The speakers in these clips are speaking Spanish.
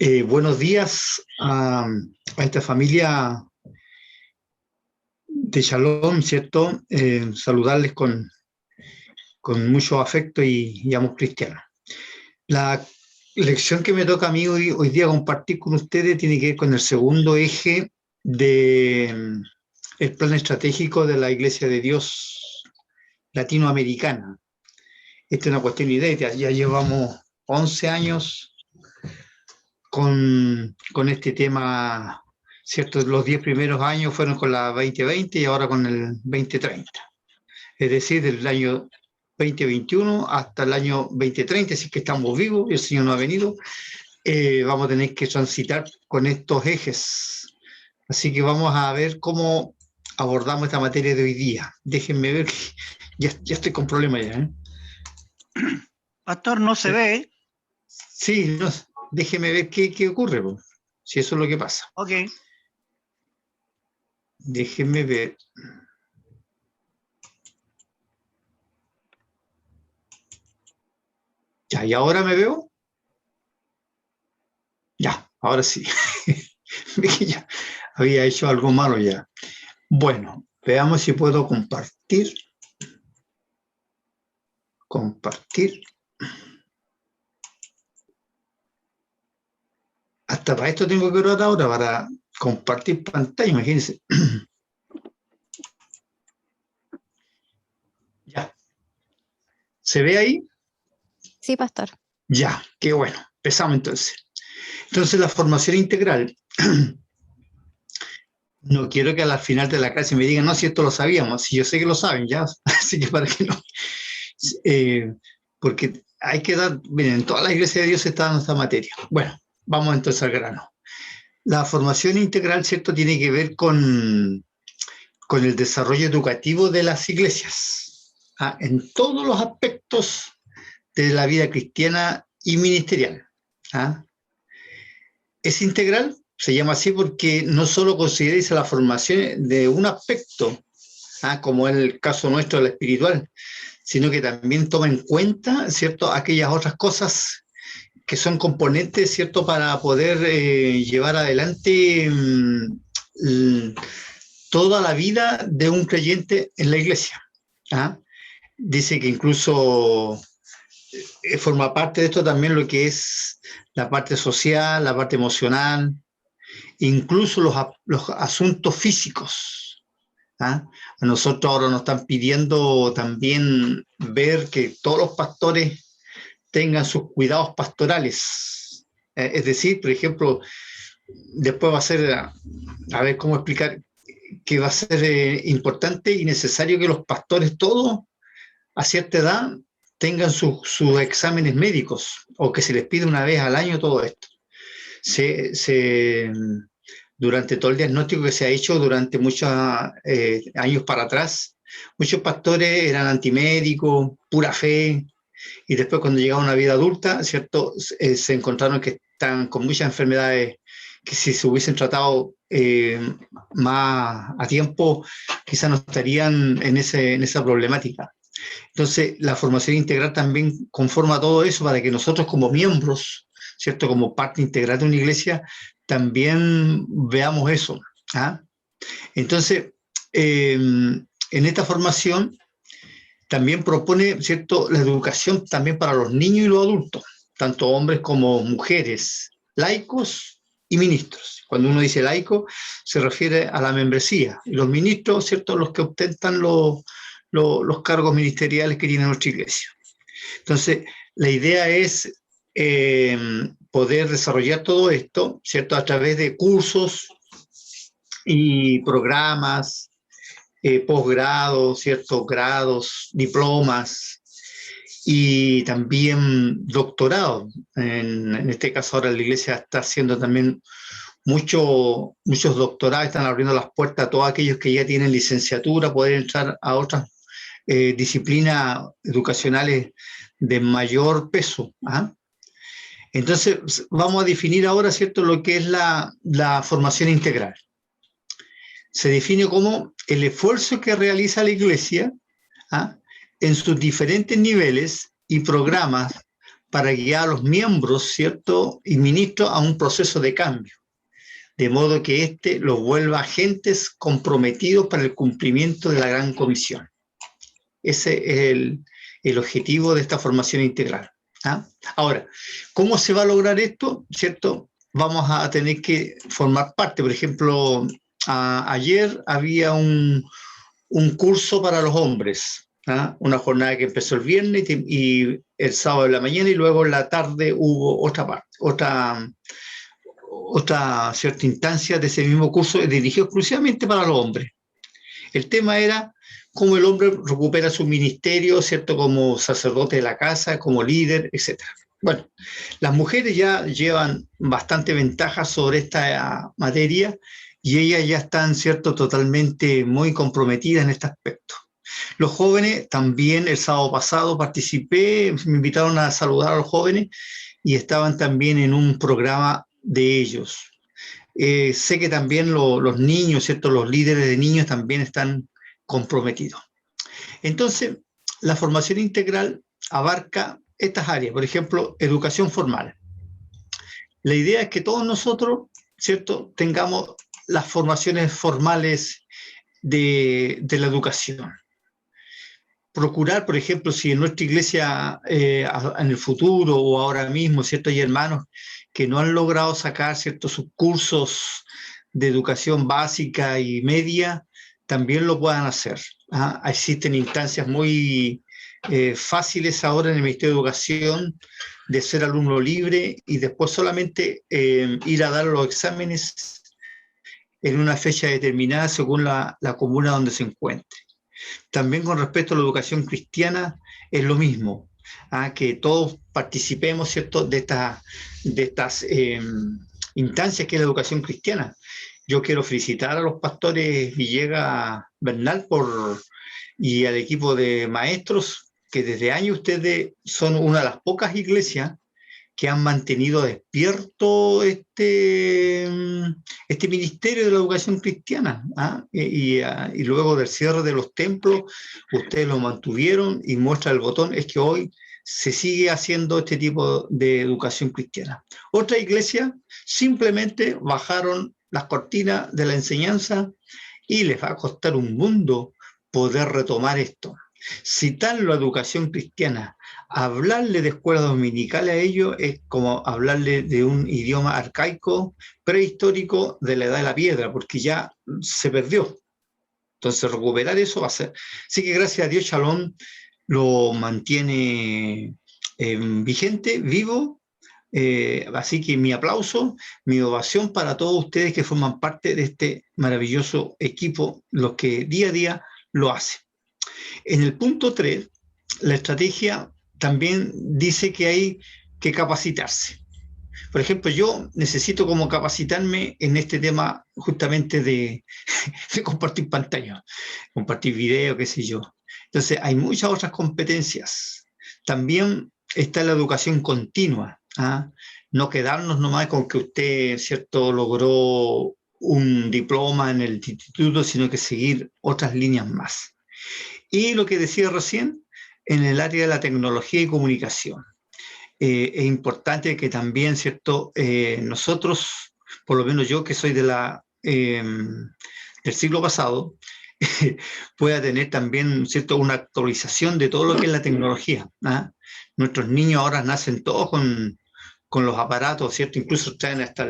Buenos días a esta familia de Shalom, ¿cierto? Saludarles con mucho afecto y amor cristiano. La lección que me toca a mí hoy día compartir con ustedes tiene que ver con el segundo eje del plan estratégico de la Iglesia de Dios latinoamericana. Esta es una cuestión inédita, ya llevamos 11 años con este tema, ¿cierto? Los 10 primeros años fueron con la 2020 y ahora con el 2030. Es decir, del año 2021 hasta el año 2030, si es que estamos vivos y el Señor no ha venido, vamos a tener que transitar con estos ejes. Así que vamos a ver cómo abordamos esta materia de hoy día. Déjenme ver, ya estoy con problemas ya, ¿eh? Pastor, no se ve. Sí, no, déjeme ver qué ocurre, po, si eso es lo que pasa. Ok. Déjenme ver. Ya, ¿y ahora me veo? Ya, ahora sí. Ya había hecho algo malo ya. Bueno, veamos si puedo compartir. Compartir. Hasta para esto tengo que orar ahora, para compartir pantalla, imagínense. Ya. ¿Se ve ahí? Sí, pastor. Ya, qué bueno. Empezamos entonces. Entonces, la formación integral. No quiero que al final de la clase me digan, no, si esto lo sabíamos, si yo sé que lo saben ya, así que para que no. Porque hay que dar, miren, en toda la iglesia de Dios está dando esta materia. Bueno, vamos entonces al grano. La formación integral, ¿cierto?, tiene que ver con el desarrollo educativo de las iglesias, en todos los aspectos de la vida cristiana y ministerial. Es integral, se llama así porque no solo considera la formación de un aspecto, como en el caso nuestro de la espiritual, sino que también toma en cuenta, ¿cierto?, aquellas otras cosas que son componentes, ¿cierto?, para poder llevar adelante toda la vida de un creyente en la iglesia. Dice que incluso forma parte de esto también lo que es la parte social, la parte emocional, incluso los asuntos físicos. A nosotros ahora nos están pidiendo también ver que todos los pastores tengan sus cuidados pastorales. Es decir, por ejemplo, después va a ser, a ver cómo explicar, que va a ser importante y necesario que los pastores todos, a cierta edad, tengan sus exámenes médicos, o que se les pida una vez al año todo esto. Durante todo el diagnóstico que se ha hecho durante muchos años para atrás, muchos pastores eran antimédicos, pura fe, y después cuando llegaron a una vida adulta, ¿cierto?, se encontraron que están con muchas enfermedades que si se hubiesen tratado más a tiempo, quizás no estarían en esa problemática. Entonces, la formación integral también conforma todo eso para que nosotros como miembros, ¿cierto?, como parte integral de una iglesia, también veamos eso. Entonces, en esta formación también propone, ¿cierto?, la educación también para los niños y los adultos, tanto hombres como mujeres, laicos y ministros. Cuando uno dice laico, se refiere a la membresía. Y los ministros, ¿cierto?, los que ostentan los cargos ministeriales que tiene nuestra iglesia. Entonces, la idea es poder desarrollar todo esto, ¿cierto?, a través de cursos y programas, posgrados, ¿cierto?, grados, diplomas y también doctorados. En este caso ahora la iglesia está haciendo también muchos doctorados, están abriendo las puertas a todos aquellos que ya tienen licenciatura, poder entrar a otras disciplinas educacionales de mayor peso. Entonces vamos a definir ahora, ¿cierto?, lo que es la formación integral. Se define como el esfuerzo que realiza la iglesia en sus diferentes niveles y programas para guiar a los miembros, ¿cierto?, y ministros a un proceso de cambio, de modo que éste los vuelva agentes comprometidos para el cumplimiento de la Gran Comisión. Ese es el objetivo de esta formación integral. ¿Ah? Ahora, ¿cómo se va a lograr esto? ¿Cierto? Vamos a tener que formar parte. Por ejemplo, ayer había un curso para los hombres, ¿ah? Una jornada que empezó el viernes y el sábado en la mañana, y luego en la tarde hubo otra cierta instancia de ese mismo curso dirigido exclusivamente para los hombres. El tema era cómo el hombre recupera su ministerio, ¿cierto?, como sacerdote de la casa, como líder, etc. Bueno, las mujeres ya llevan bastante ventaja sobre esta materia y ellas ya están, ¿cierto?, totalmente muy comprometidas en este aspecto. Los jóvenes también, el sábado pasado participé, me invitaron a saludar a los jóvenes y estaban también en un programa de ellos. Sé que también los niños, ¿cierto?, los líderes de niños también están comprometidos. Entonces, la formación integral abarca estas áreas, por ejemplo, educación formal. La idea es que todos nosotros, ¿cierto?, tengamos las formaciones formales de la educación. Procurar, por ejemplo, si en nuestra iglesia en el futuro o ahora mismo, ¿cierto?, hay hermanos que no han logrado sacar, ¿cierto?, sus cursos de educación básica y media, también lo puedan hacer. ¿Ah? Existen instancias muy fáciles ahora en el Ministerio de Educación de ser alumno libre y después solamente ir a dar los exámenes en una fecha determinada según la comuna donde se encuentre. También con respecto a la educación cristiana es lo mismo, que todos participemos, ¿cierto?, de estas instancias que es la educación cristiana. Yo quiero felicitar a los pastores Villegas Bernal y al equipo de maestros, que desde años ustedes son una de las pocas iglesias que han mantenido despierto este ministerio de la educación cristiana. Y luego del cierre de los templos, ustedes lo mantuvieron y muestra el botón, es que hoy se sigue haciendo este tipo de educación cristiana. Otra iglesia simplemente bajaron las cortinas de la enseñanza y les va a costar un mundo poder retomar esto. Citar la educación cristiana, hablarle de escuelas dominicales a ellos es como hablarle de un idioma arcaico, prehistórico de la edad de la piedra, porque ya se perdió. Entonces recuperar eso va a ser. Así que gracias a Dios Shalom lo mantiene vigente, vivo. Así que mi aplauso, mi ovación para todos ustedes que forman parte de este maravilloso equipo, los que día a día lo hacen. En el punto 3, la estrategia también dice que hay que capacitarse. Por ejemplo, yo necesito como capacitarme en este tema justamente de compartir pantalla, compartir video, qué sé yo. Entonces, hay muchas otras competencias. También está la educación continua. No quedarnos nomás con que usted, ¿cierto?, logró un diploma en el instituto, sino que seguir otras líneas más. Y lo que decía recién, en el área de la tecnología y comunicación. Es importante que también, ¿cierto?, nosotros, por lo menos yo que soy del siglo pasado, pueda tener también, ¿cierto?, una actualización de todo lo que es la tecnología. Nuestros niños ahora nacen todos con los aparatos, ¿cierto? Incluso traen hasta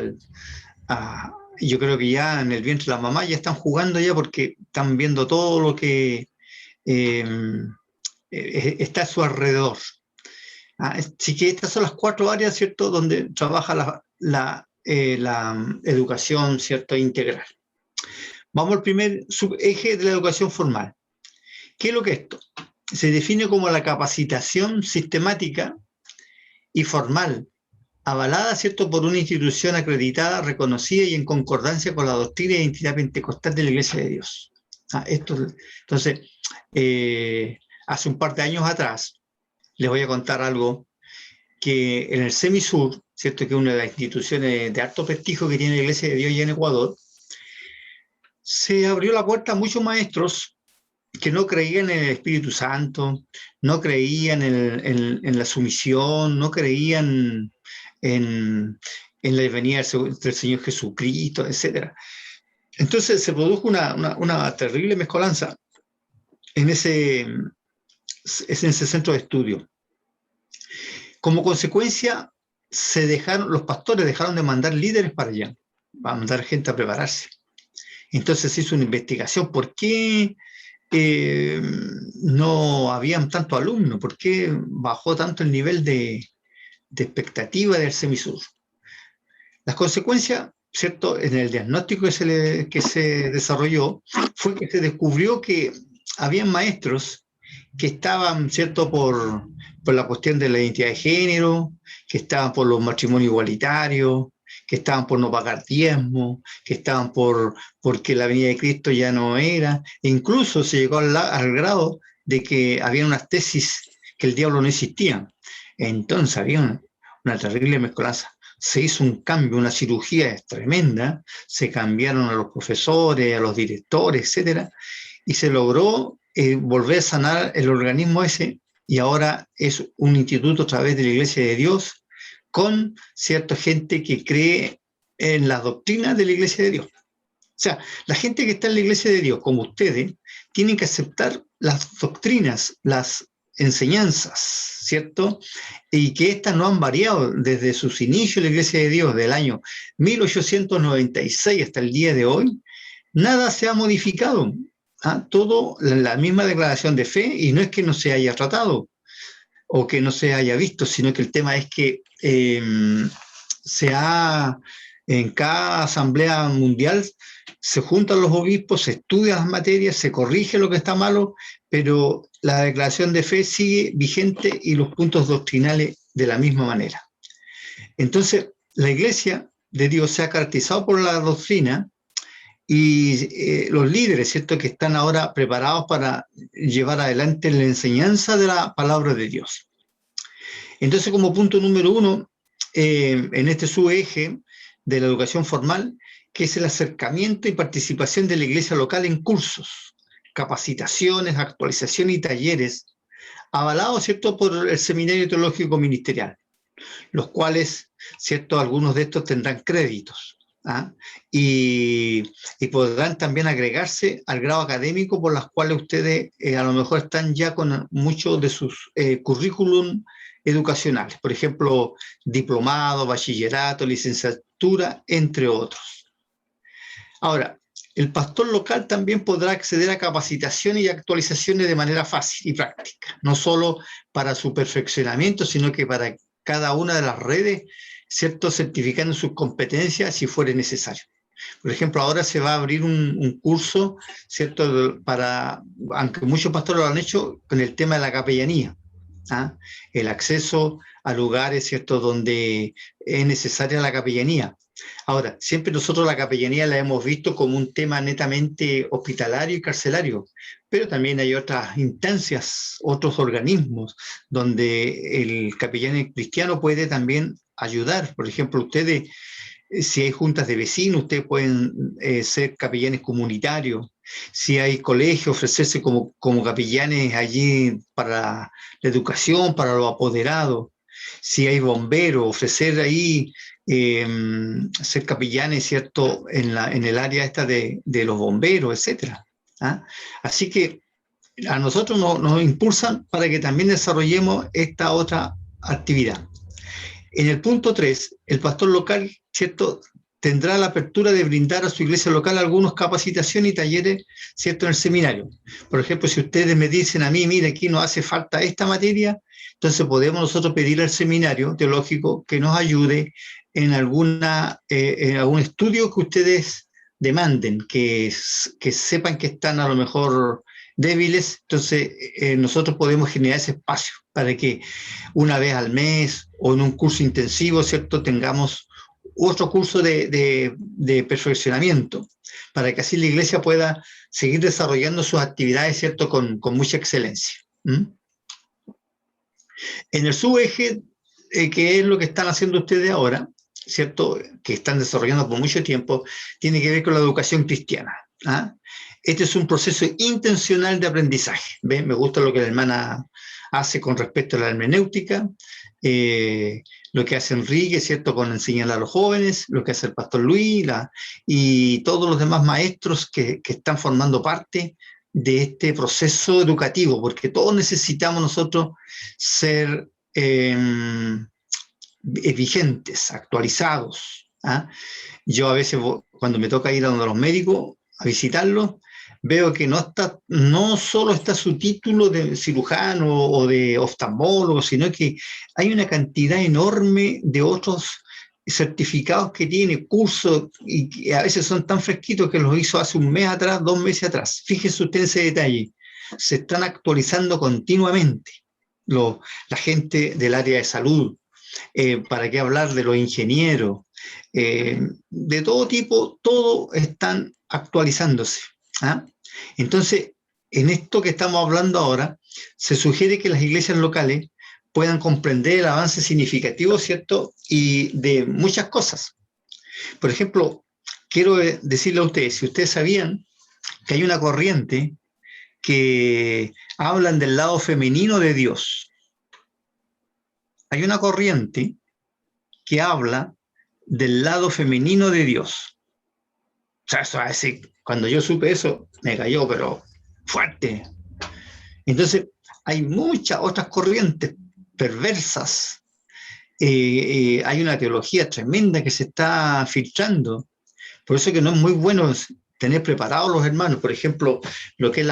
yo creo que ya en el vientre de la mamá ya están jugando ya porque están viendo todo lo que está a su alrededor. Así que estas son las 4 áreas, ¿cierto?, donde trabaja la educación, ¿cierto?, integral. Vamos al primer subeje de la educación formal. ¿Qué es lo que es esto? Se define como la capacitación sistemática y formal, avalada, ¿cierto?, por una institución acreditada, reconocida y en concordancia con la doctrina e identidad pentecostal de la Iglesia de Dios. Entonces, hace un par de años atrás, les voy a contar algo, que en el Semisur, ¿cierto?, que es una de las instituciones de alto prestigio que tiene la Iglesia de Dios allá en Ecuador, se abrió la puerta a muchos maestros que no creían en el Espíritu Santo, no creían en la sumisión, no creían en la venida del Señor Jesucristo, etc. Entonces se produjo una terrible mezcolanza en ese centro de estudio. Como consecuencia, los pastores dejaron de mandar líderes para allá, para mandar gente a prepararse. Entonces se hizo una investigación. ¿Por qué no habían tantos alumnos? ¿Por qué bajó tanto el nivel de expectativa del Semisur? Las consecuencias, ¿cierto?, en el diagnóstico que se desarrolló, fue que se descubrió que habían maestros que estaban, ¿cierto?, por la cuestión de la identidad de género, que estaban por los matrimonios igualitarios, que estaban por no pagar diezmo, que estaban porque la venida de Cristo ya no era, e incluso se llegó al grado de que había unas tesis que el diablo no existía. Entonces había una terrible mezcolanza. Se hizo un cambio, una cirugía tremenda, se cambiaron a los profesores, a los directores, etcétera, y se logró volver a sanar el organismo ese, y ahora es un instituto a través de la Iglesia de Dios, con cierta gente que cree en las doctrinas de la Iglesia de Dios. O sea, la gente que está en la Iglesia de Dios, como ustedes, tienen que aceptar las doctrinas, las enseñanzas, ¿cierto? Y que estas no han variado desde sus inicios en la Iglesia de Dios, del año 1896 hasta el día de hoy. Nada se ha modificado. Todo la misma declaración de fe, y no es que no se haya tratado o que no se haya visto, sino que el tema es que en cada asamblea mundial se juntan los obispos, se estudian las materias, se corrige lo que está malo, pero la declaración de fe sigue vigente y los puntos doctrinales de la misma manera. Entonces, la Iglesia de Dios se ha caracterizado por la doctrina, y los líderes, ¿cierto?, que están ahora preparados para llevar adelante la enseñanza de la palabra de Dios. Entonces, como punto número 1, en este subeje de la educación formal, que es el acercamiento y participación de la iglesia local en cursos, capacitaciones, actualización y talleres, avalados, ¿cierto?, por el Seminario Teológico Ministerial, los cuales, ¿cierto?, algunos de estos tendrán créditos. Y podrán también agregarse al grado académico por las cuales ustedes a lo mejor están ya con muchos de sus currículum educacionales, por ejemplo, diplomado, bachillerato, licenciatura, entre otros. Ahora, el pastor local también podrá acceder a capacitaciones y actualizaciones de manera fácil y práctica, no solo para su perfeccionamiento, sino que para cada una de las redes, ¿cierto?, certificando sus competencias si fuere necesario. Por ejemplo, ahora se va a abrir un curso, ¿cierto?, aunque muchos pastores lo han hecho, con el tema de la capellanía, el acceso a lugares, ¿cierto?, donde es necesaria la capellanía. Ahora, siempre nosotros la capellanía la hemos visto como un tema netamente hospitalario y carcelario, pero también hay otras instancias, otros organismos, donde el capellán cristiano puede también ayudar. Por ejemplo, ustedes, si hay juntas de vecinos, ustedes pueden ser capellanes comunitarios. Si hay colegios, ofrecerse como capellanes allí para la educación, para los apoderados. Si hay bomberos, ofrecer ahí ser capellanes, ¿cierto?, en el área esta de los bomberos, etcétera. Así que a nosotros nos impulsan para que también desarrollemos esta otra actividad. En el punto 3, el pastor local, ¿cierto?, tendrá la apertura de brindar a su iglesia local algunas capacitaciones y talleres, ¿cierto?, en el seminario. Por ejemplo, si ustedes me dicen a mí, mire, aquí nos hace falta esta materia, entonces podemos nosotros pedir al seminario teológico que nos ayude en algún estudio que ustedes demanden, que sepan que están a lo mejor débiles. Entonces nosotros podemos generar ese espacio para que una vez al mes o en un curso intensivo, ¿cierto?, tengamos otro curso de perfeccionamiento, para que así la iglesia pueda seguir desarrollando sus actividades, ¿cierto?, con mucha excelencia. En el subeje, que es lo que están haciendo ustedes ahora, ¿cierto?, que están desarrollando por mucho tiempo, tiene que ver con la educación cristiana. Este es un proceso intencional de aprendizaje. ¿Ve? Me gusta lo que la hermana hace con respecto a la hermenéutica, lo que hace Enrique, ¿cierto?, con enseñar a los jóvenes, lo que hace el pastor Luis, y todos los demás maestros que están formando parte de este proceso educativo, porque todos necesitamos nosotros ser vigentes, actualizados. ¿Ah? Yo a veces, cuando me toca ir a donde los médicos a visitarlos, veo que no solo está su título de cirujano o de oftalmólogo, sino que hay una cantidad enorme de otros certificados que tiene, cursos, y que a veces son tan fresquitos que los hizo hace un mes atrás, 2 meses atrás. Fíjese usted en ese detalle. Se están actualizando continuamente la gente del área de salud. ¿Para qué hablar de los ingenieros? De todo tipo, todo están actualizándose. ¿Ah? Entonces, en esto que estamos hablando ahora, se sugiere que las iglesias locales puedan comprender el avance significativo, ¿cierto?, y de muchas cosas. Por ejemplo, quiero decirle a ustedes, si ustedes sabían que hay una corriente que hablan del lado femenino de Dios. Hay una corriente que habla del lado femenino de Dios. O sea, eso, cuando yo supe eso, me cayó, pero fuerte. Entonces, hay muchas otras corrientes perversas. Hay una teología tremenda que se está filtrando. Por eso que no es muy bueno tener preparados los hermanos. Por ejemplo, lo que es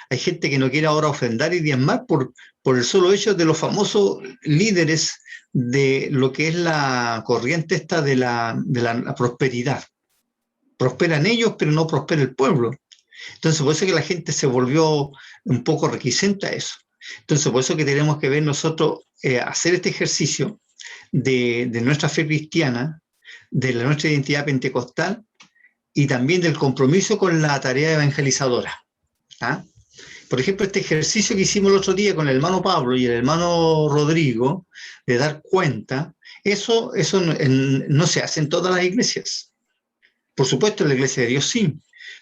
hay gente que no quiere ahora ofrendar y diezmar por el solo hecho de los famosos líderes de lo que es la corriente esta de la prosperidad. Prosperan ellos, pero no prospera el pueblo. Entonces, por eso que la gente se volvió un poco reticente a eso. Entonces, por eso que tenemos que ver nosotros hacer este ejercicio de nuestra fe cristiana, de nuestra identidad pentecostal y también del compromiso con la tarea evangelizadora. ¿Ah? Por ejemplo, este ejercicio que hicimos el otro día con el hermano Pablo y el hermano Rodrigo, de dar cuenta, eso no se hace en todas las iglesias. Por supuesto, en la iglesia de Dios sí,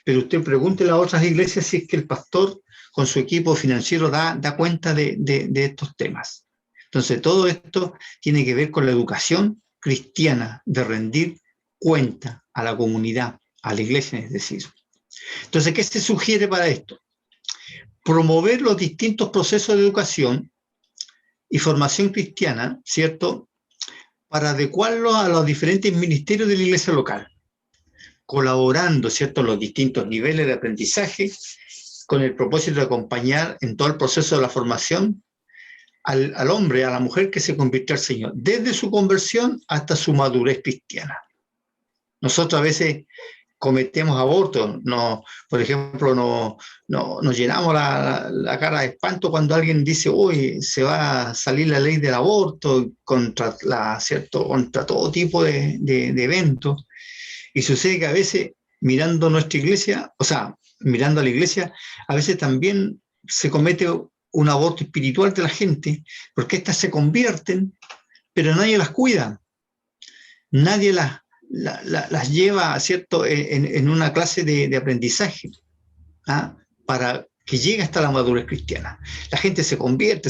pero usted pregúntele a otras iglesias si es que el pastor con su equipo financiero da cuenta de estos temas. Entonces, todo esto tiene que ver con la educación cristiana de rendir cuenta a la comunidad, a la iglesia, es decir. Entonces, ¿qué se sugiere para esto? Promover los distintos procesos de educación y formación cristiana, ¿cierto?, para adecuarlos a los diferentes ministerios de la iglesia local, colaborando, ¿cierto?, los distintos niveles de aprendizaje con el propósito de acompañar en todo el proceso de la formación al hombre, a la mujer que se convirtió al Señor, desde su conversión hasta su madurez cristiana. Nosotros a veces cometemos abortos, por ejemplo, nos llenamos la cara de espanto cuando alguien dice, hoy se va a salir la ley del aborto contra todo tipo de eventos. Y sucede que a veces, mirando nuestra iglesia, o sea, mirando a la iglesia, a veces también se comete un aborto espiritual de la gente, porque éstas se convierten, pero nadie las cuida. Nadie las lleva, ¿cierto?, en una clase de aprendizaje, ¿ah?, para que llegue hasta la madurez cristiana. La gente se convierte,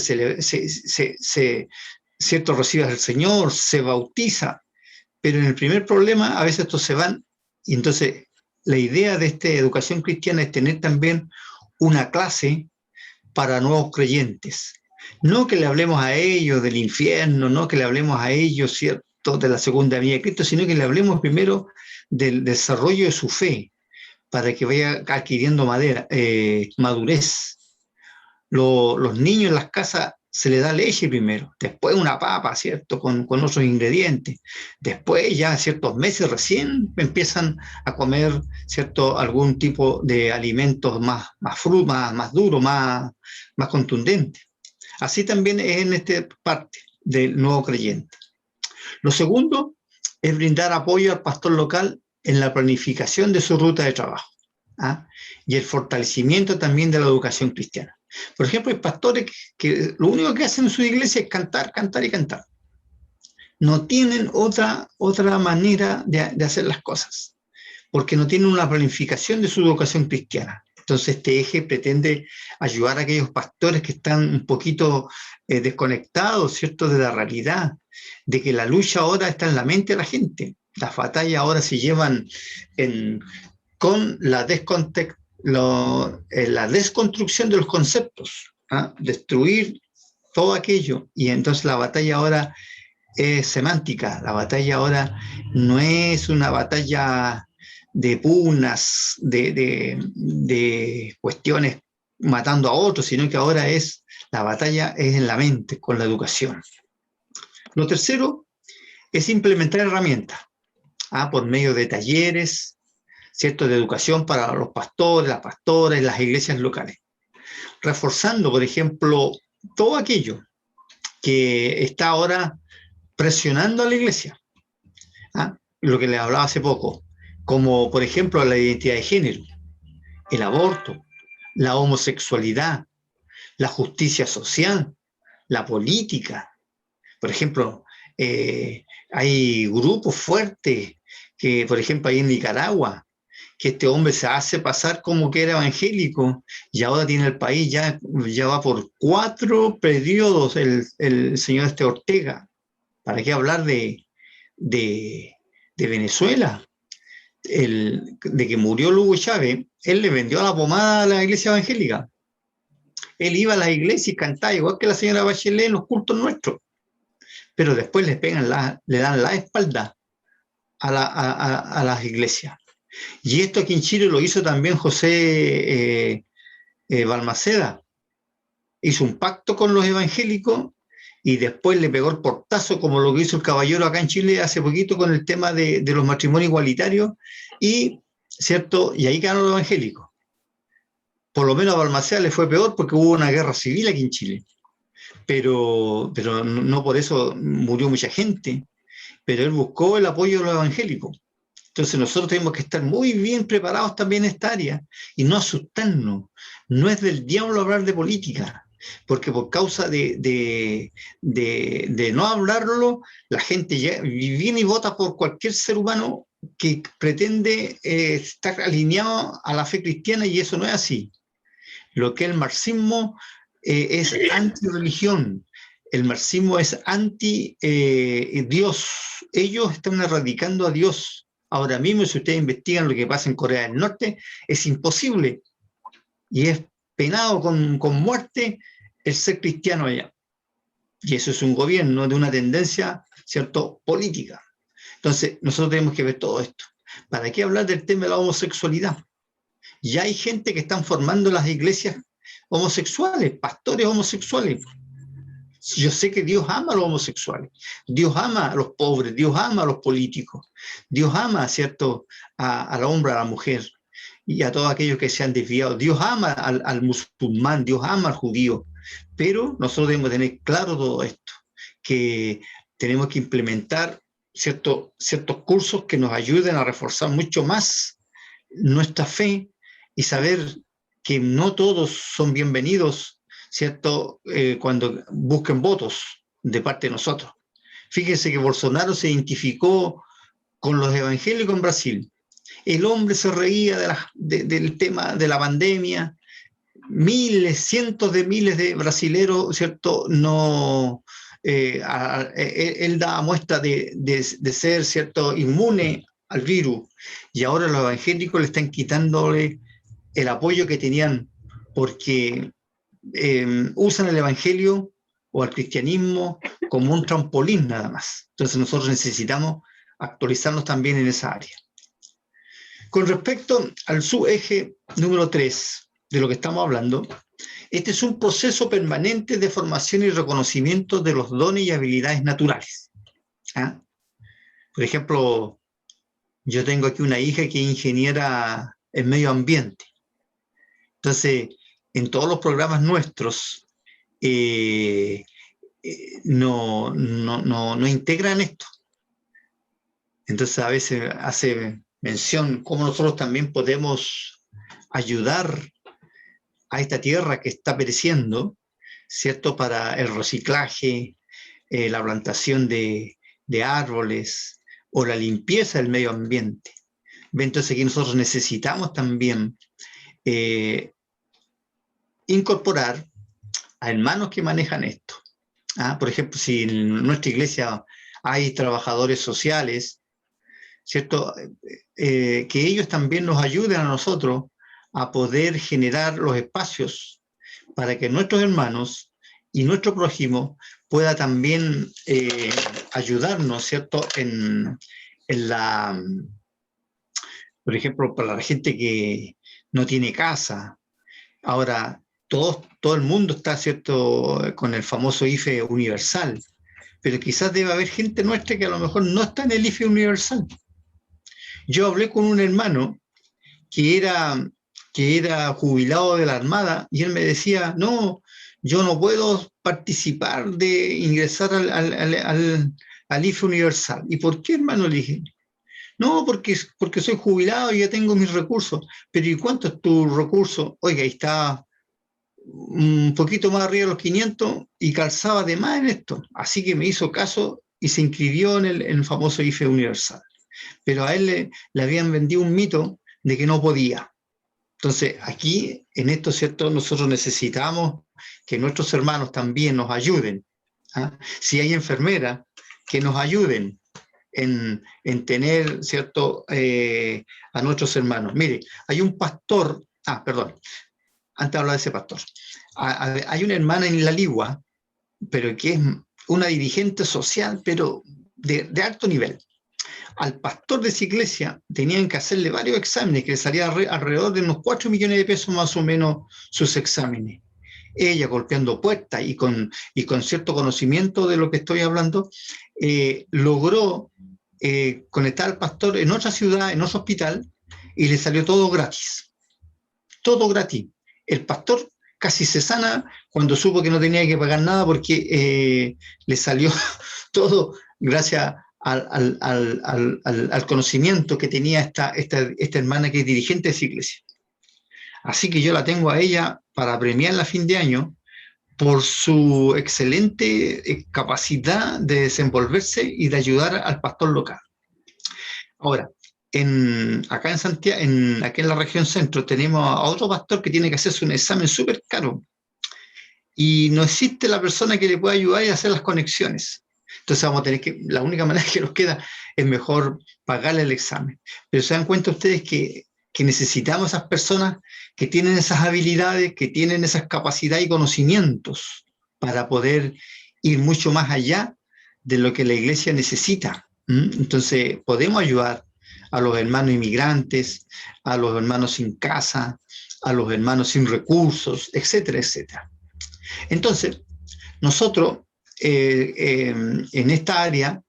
¿cierto?, recibe al Señor, se bautiza, pero en el primer problema a veces estos se van, y entonces la idea de esta educación cristiana es tener también una clase para nuevos creyentes. No que le hablemos a ellos del infierno, no que le hablemos a ellos, ¿cierto?, de la segunda venida de Cristo, sino que le hablemos primero del desarrollo de su fe, para que vaya adquiriendo madurez. Los niños en las casas se les da leche primero, después una papa, ¿cierto?, con otros ingredientes. Después, ya ciertos meses recién empiezan a comer, ¿cierto?, algún tipo de alimentos más duros, más contundentes. Así también es en esta parte del nuevo creyente. Lo segundo es brindar apoyo al pastor local en la planificación de su ruta de trabajo, ¿ah?, y el fortalecimiento también de la educación cristiana. Por ejemplo, hay pastores que lo único que hacen en su iglesia es cantar, cantar y cantar. No tienen otra manera de hacer las cosas, porque no tienen una planificación de su educación cristiana. Entonces este eje pretende ayudar a aquellos pastores que están un poquito desconectados, ¿cierto?, de la realidad, de que la lucha ahora está en la mente de la gente. Las batallas ahora se llevan con la desconstrucción de los conceptos, ¿ah? Destruir todo aquello. Y entonces la batalla ahora es semántica. La batalla ahora no es una batalla de pugnas, de cuestiones matando a otros, sino que ahora la batalla es en la mente, con la educación. Lo tercero es implementar herramientas, por medio de talleres, ¿cierto?, de educación para los pastores, las pastoras, las iglesias locales, reforzando, por ejemplo, todo aquello que está ahora presionando a la iglesia. Lo que les hablaba hace poco, como por ejemplo la identidad de género, el aborto, la homosexualidad, la justicia social, la política. Por ejemplo, hay grupos fuertes que, por ejemplo, hay en Nicaragua, que este hombre se hace pasar como que era evangélico y ahora tiene el país, ya va por 4 periodos el señor Ortega. ¿Para qué hablar de Venezuela? De que murió Hugo Chávez, él le vendió la pomada a la iglesia evangélica. Él iba a las iglesias y cantaba igual que la señora Bachelet en los cultos nuestros, pero después le dan la espalda a las iglesias. Y esto aquí en Chile lo hizo también José Balmaceda. Hizo un pacto con los evangélicos y después le pegó el portazo, como lo que hizo el caballero acá en Chile hace poquito con el tema de los matrimonios igualitarios, y, ¿cierto?, y ahí quedaron los evangélicos. Por lo menos a Balmaceda le fue peor porque hubo una guerra civil aquí en Chile, pero no por eso murió mucha gente, pero él buscó el apoyo de los evangélicos. Entonces nosotros tenemos que estar muy bien preparados también en esta área y no asustarnos. No es del diablo hablar de política, porque por causa de no hablarlo, la gente viene y vota por cualquier ser humano que pretende estar alineado a la fe cristiana, y eso no es así. Lo que el marxismo es antirreligión. El marxismo es anti-Dios. Ellos están erradicando a Dios. Ahora mismo, si ustedes investigan lo que pasa en Corea del Norte, es imposible. Y es penado con muerte el ser cristiano allá. Y eso es un gobierno de una tendencia, ¿cierto?, política. Entonces, nosotros tenemos que ver todo esto. ¿Para qué hablar del tema de la homosexualidad? Ya hay gente que están formando las iglesias homosexuales, pastores homosexuales. Yo sé que Dios ama a los homosexuales, Dios ama a los pobres, Dios ama a los políticos, Dios ama, ¿cierto?, al hombre, a la mujer y a todos aquellos que se han desviado. Dios ama al musulmán, Dios ama al judío, pero nosotros debemos tener claro todo esto, que tenemos que implementar ciertos cursos que nos ayuden a reforzar mucho más nuestra fe y saber que no todos son bienvenidos, ¿cierto?, cuando busquen votos de parte de nosotros. Fíjense que Bolsonaro se identificó con los evangélicos en Brasil. El hombre se reía del tema de la pandemia. Miles, cientos de miles de brasileros, ¿cierto?, él daba muestra de ser, ¿cierto?, inmune al virus. Y ahora los evangélicos le están quitándole el apoyo que tenían, porque usan el evangelio o el cristianismo como un trampolín nada más. Entonces nosotros necesitamos actualizarnos también en esa área. Con respecto al subeje número 3 de lo que estamos hablando, este es un proceso permanente de formación y reconocimiento de los dones y habilidades naturales. Por ejemplo, yo tengo aquí una hija que es ingeniera en medio ambiente. Entonces, en todos los programas nuestros no integran esto. Entonces, a veces hace mención cómo nosotros también podemos ayudar a esta tierra que está pereciendo, ¿cierto?, para el reciclaje, la plantación de árboles o la limpieza del medio ambiente. Entonces, aquí nosotros necesitamos también incorporar a hermanos que manejan esto. Por ejemplo, si en nuestra iglesia hay trabajadores sociales, ¿cierto? Que ellos también nos ayuden a nosotros a poder generar los espacios para que nuestros hermanos y nuestro prójimo pueda también ayudarnos, ¿cierto? Por ejemplo, para la gente que no tiene casa. Ahora, todo el mundo está, ¿cierto?, con el famoso IFE universal, pero quizás debe haber gente nuestra que a lo mejor no está en el IFE universal. Yo hablé con un hermano que era jubilado de la Armada y él me decía, no, yo no puedo participar de ingresar al IFE universal. ¿Y por qué, hermano? Le dije, no, porque soy jubilado y ya tengo mis recursos. Pero ¿y cuánto es tu recurso? Oiga, ahí está un poquito más arriba de los 500 y calzaba de más en esto. Así que me hizo caso y se inscribió en el famoso IFE universal. Pero a él le habían vendido un mito de que no podía. Entonces, aquí, en esto, ¿cierto?, nosotros necesitamos que nuestros hermanos también nos ayuden. Si hay enfermeras, que nos ayuden en tener, ¿cierto?, a nuestros hermanos. Mire, hay un pastor, perdón, antes de hablar de ese pastor, hay una hermana en La Ligua, pero que es una dirigente social, pero de alto nivel. Al pastor de esa iglesia tenían que hacerle varios exámenes, que le salía alrededor de unos 4 millones de pesos más o menos sus exámenes. Ella, golpeando puertas y con cierto conocimiento de lo que estoy hablando, logró conectar al pastor en otra ciudad, en otro hospital, y le salió todo gratis. Todo gratis. El pastor casi se sana cuando supo que no tenía que pagar nada porque le salió todo gracias al conocimiento que tenía esta hermana que es dirigente de esa iglesia. Así que yo la tengo a ella para premiarla a fin de año por su excelente capacidad de desenvolverse y de ayudar al pastor local. Ahora, acá en Santiago, aquí en la región centro, tenemos a otro pastor que tiene que hacerse un examen súper caro y no existe la persona que le pueda ayudar y hacer las conexiones. Entonces vamos a tener la única manera que nos queda es mejor pagarle el examen. Pero se dan cuenta ustedes que necesitamos esas personas que tienen esas habilidades, que tienen esas capacidades y conocimientos para poder ir mucho más allá de lo que la iglesia necesita. Entonces podemos ayudar a los hermanos inmigrantes, a los hermanos sin casa, a los hermanos sin recursos, etcétera, etcétera. Entonces, nosotros en esta área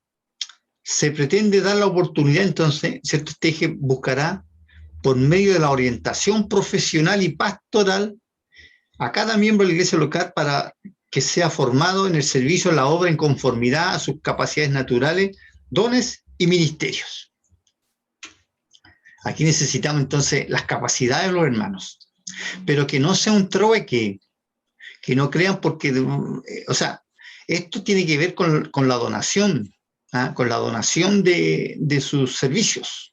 se pretende dar la oportunidad, entonces, ¿cierto? Este eje buscará, por medio de la orientación profesional y pastoral, a cada miembro de la iglesia local para que sea formado en el servicio de la obra en conformidad a sus capacidades naturales, dones y ministerios. Aquí necesitamos entonces las capacidades de los hermanos, pero que no sea un trueque, que no crean porque, o sea, esto tiene que ver con la donación, con la donación de sus servicios,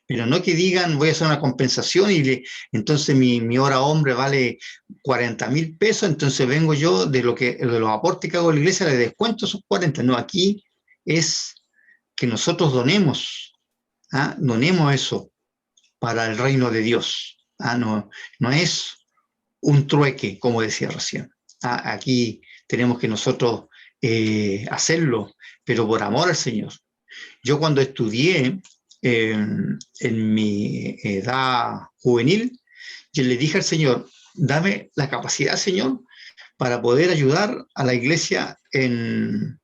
pero no que digan voy a hacer una compensación y entonces mi hora hombre vale 40.000 pesos, entonces vengo yo de los aportes que hago a la iglesia, le descuento esos 40. No, aquí es que nosotros donemos eso para el reino de Dios. No es un trueque, como decía recién. Aquí tenemos que nosotros hacerlo, pero por amor al Señor. Yo cuando estudié en mi edad juvenil, yo le dije al Señor, dame la capacidad, Señor, para poder ayudar a la iglesia en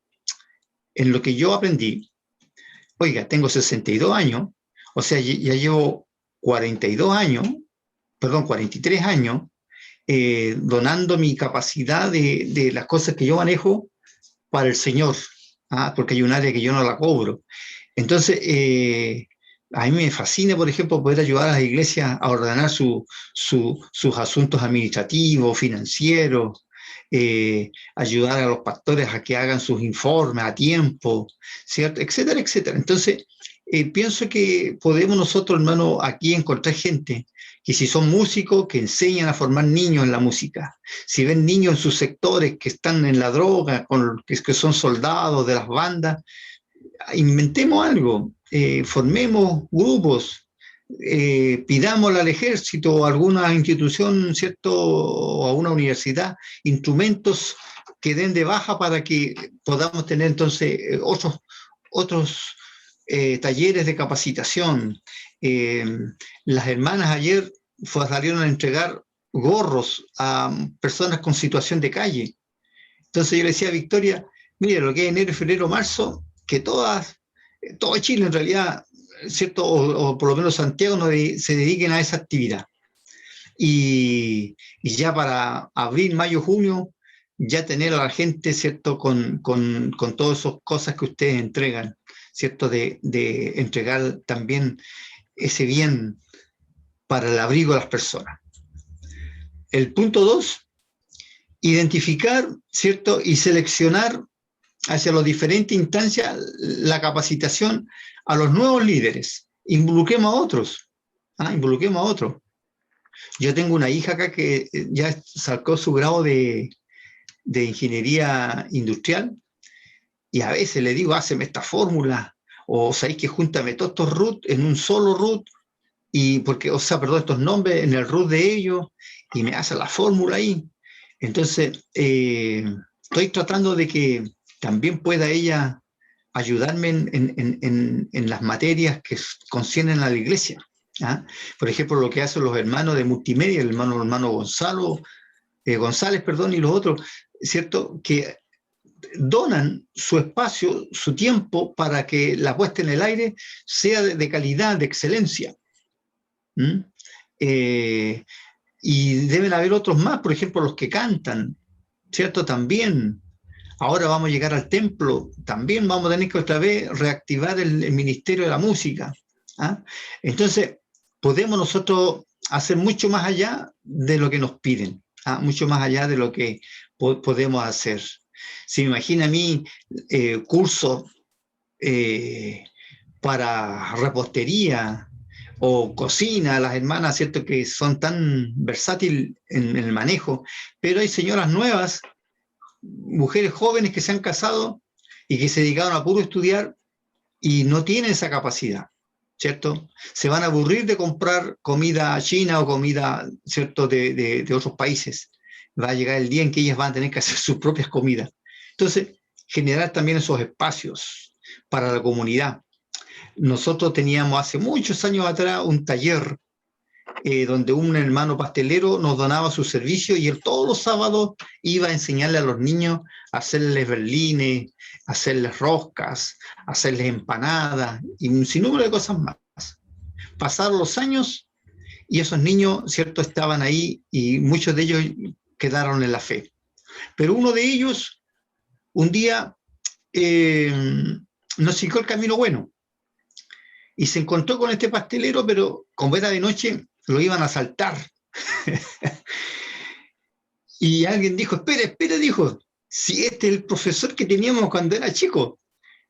lo que yo aprendí. Oiga, tengo 62 años, o sea, ya llevo 43 años, donando mi capacidad de las cosas que yo manejo para el Señor, porque hay un área que yo no la cobro. Entonces, a mí me fascina, por ejemplo, poder ayudar a las iglesias a ordenar sus asuntos administrativos, financieros, ayudar a los pastores a que hagan sus informes a tiempo, ¿cierto? Etcétera, etcétera. Entonces, pienso que podemos nosotros, hermano, aquí encontrar gente que si son músicos, que enseñan a formar niños en la música. Si ven niños en sus sectores que están en la droga, que son soldados de las bandas, inventemos algo, formemos grupos, pidámosle al ejército o a alguna institución, ¿cierto?, o a una universidad, instrumentos que den de baja para que podamos tener entonces otros talleres de capacitación. Las hermanas ayer salieron a entregar gorros a personas con situación de calle. Entonces yo le decía a Victoria, mire, lo que es enero, febrero, marzo, que todo Chile en realidad, ¿cierto? O por lo menos Santiago se dediquen a esa actividad. Y ya para abril, mayo, junio, ya tener a la gente, ¿cierto?, con todas esas cosas que ustedes entregan, ¿cierto?, de entregar también ese bien para el abrigo de las personas. El punto 2, identificar, ¿cierto?, y seleccionar hacia las diferentes instancias la capacitación a los nuevos líderes. Involucremos a otros, involucremos a otros. Yo tengo una hija acá que ya sacó su grado de ingeniería industrial y a veces le digo, háceme esta fórmula, o sabéis que júntame todos estos root en un solo root, y porque, estos nombres en el root de ellos, y me hace la fórmula ahí. Entonces, estoy tratando de que también pueda ella ayudarme en las materias que conciernen a la iglesia. Por ejemplo, lo que hacen los hermanos de multimedia, el hermano González, y los otros, ¿cierto?, que donan su espacio, su tiempo, para que la puesta en el aire sea de calidad, de excelencia. Y deben haber otros más, por ejemplo, los que cantan, ¿cierto? También. Ahora vamos a llegar al templo, también vamos a tener que otra vez reactivar el Ministerio de la Música. Entonces, podemos nosotros hacer mucho más allá de lo que nos piden, mucho más allá de lo que podemos hacer. Si me imagina a mí cursos para repostería o cocina, las hermanas, ¿cierto?, que son tan versátiles en el manejo, pero hay señoras nuevas, mujeres jóvenes que se han casado y que se dedicaron a puro estudiar y no tienen esa capacidad, ¿cierto? Se van a aburrir de comprar comida china o comida, ¿cierto?, de otros países. Va a llegar el día en que ellas van a tener que hacer sus propias comidas. Entonces, generar también esos espacios para la comunidad. Nosotros teníamos hace muchos años atrás un taller donde un hermano pastelero nos donaba su servicio y él todos los sábados iba a enseñarle a los niños a hacerles berlines, a hacerles roscas, a hacerles empanadas y un sinnúmero de cosas más. Pasaron los años y esos niños, ¿cierto?, estaban ahí y muchos de ellos quedaron en la fe. Pero uno de ellos, un día, nos siguió el camino bueno y se encontró con este pastelero, pero como era de noche, lo iban a asaltar. Y alguien dijo, espere, dijo, si este es el profesor que teníamos cuando era chico.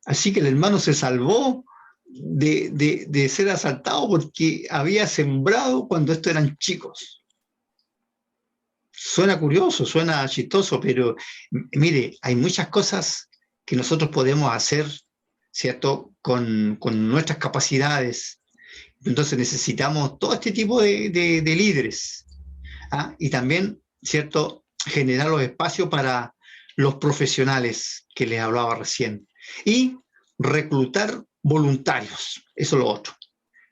Así que el hermano se salvó de ser asaltado porque había sembrado cuando estos eran chicos. Suena curioso, suena chistoso, pero mire, hay muchas cosas que nosotros podemos hacer, ¿cierto?, con nuestras capacidades. Entonces necesitamos todo este tipo de líderes. Y también, ¿cierto?, generar los espacios para los profesionales que les hablaba recién. Y reclutar voluntarios, eso es lo otro,